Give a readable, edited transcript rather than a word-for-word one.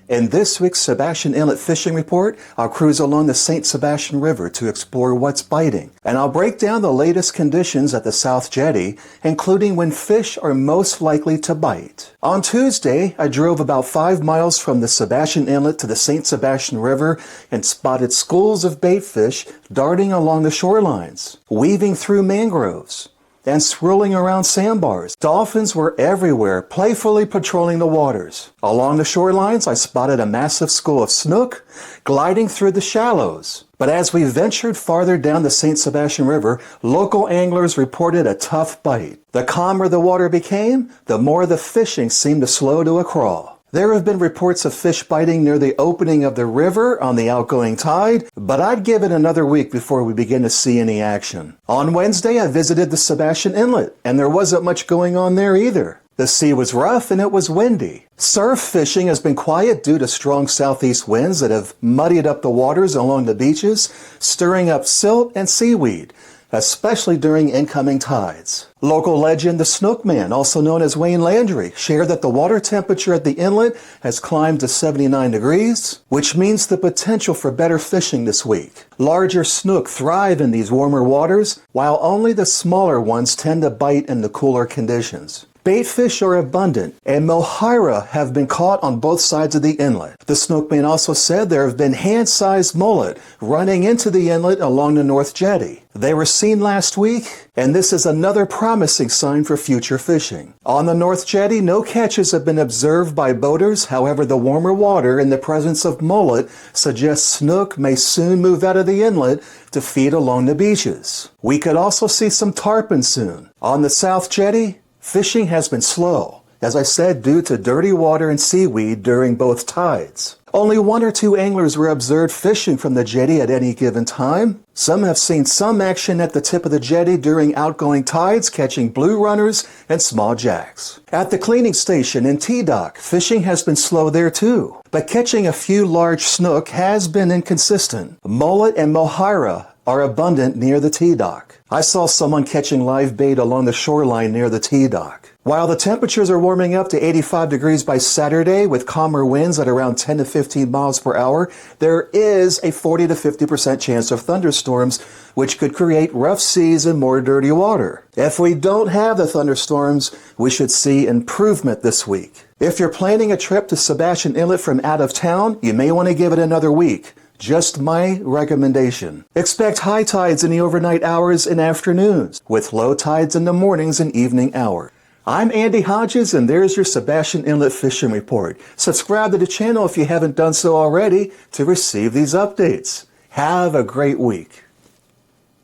In this week's Sebastian Inlet Fishing Report, I'll cruise along the St. Sebastian River to explore what's biting, and I'll break down the latest conditions at the South Jetty, including when fish are most likely to bite. On Tuesday, I drove about 5 miles from the Sebastian Inlet to the St. Sebastian River and spotted schools of bait fish darting along the shorelines, weaving through mangroves, and swirling around sandbars. Dolphins were everywhere, playfully patrolling the waters. Along the shorelines, I spotted a massive school of snook gliding through the shallows. But as we ventured farther down the St. Sebastian River, local anglers reported a tough bite. The calmer the water became, the more the fishing seemed to slow to a crawl. There have been reports of fish biting near the opening of the river on the outgoing tide, but I'd give it another week before we begin to see any action. On Wednesday, I visited the Sebastian Inlet, and there wasn't much going on there either. The sea was rough and it was windy. Surf fishing has been quiet due to strong southeast winds that have muddied up the waters along the beaches, stirring up silt and seaweed, especially during incoming tides. Local legend the Snook Man, also known as Wayne Landry, shared that the water temperature at the inlet has climbed to 79 degrees, which means the potential for better fishing this week. Larger snook thrive in these warmer waters, while only the smaller ones tend to bite in the cooler conditions. Bait fish are abundant, and mohaira have been caught on both sides of the inlet. The Snookman also said there have been hand-sized mullet running into the inlet along the North Jetty. They were seen last week, and this is another promising sign for future fishing. On the North Jetty, no catches have been observed by boaters. However, the warmer water and the presence of mullet suggests snook may soon move out of the inlet to feed along the beaches. We could also see some tarpon soon. On the South Jetty, fishing has been slow, as I said, due to dirty water and seaweed during both tides. Only 1 or 2 anglers were observed fishing from the jetty at any given time. Some have seen some action at the tip of the jetty during outgoing tides, catching blue runners and small jacks. At the cleaning station in T-Dock, fishing has been slow there too, but catching a few large snook has been inconsistent. Mullet and mohaira are abundant near the T-Dock. I saw someone catching live bait along the shoreline near the T-Dock. While the temperatures are warming up to 85 degrees by Saturday with calmer winds at around 10 to 15 miles per hour, there is a 40 to 50% chance of thunderstorms, which could create rough seas and more dirty water. If we don't have the thunderstorms, we should see improvement this week. If you're planning a trip to Sebastian Inlet from out of town, you may want to give it another week. Just my recommendation. Expect high tides in the overnight hours and afternoons, with low tides in the mornings and evening hours. I'm Andy Hodges, and there's your Sebastian Inlet Fishing Report. Subscribe to the channel if you haven't done so already to receive these updates. Have a great week.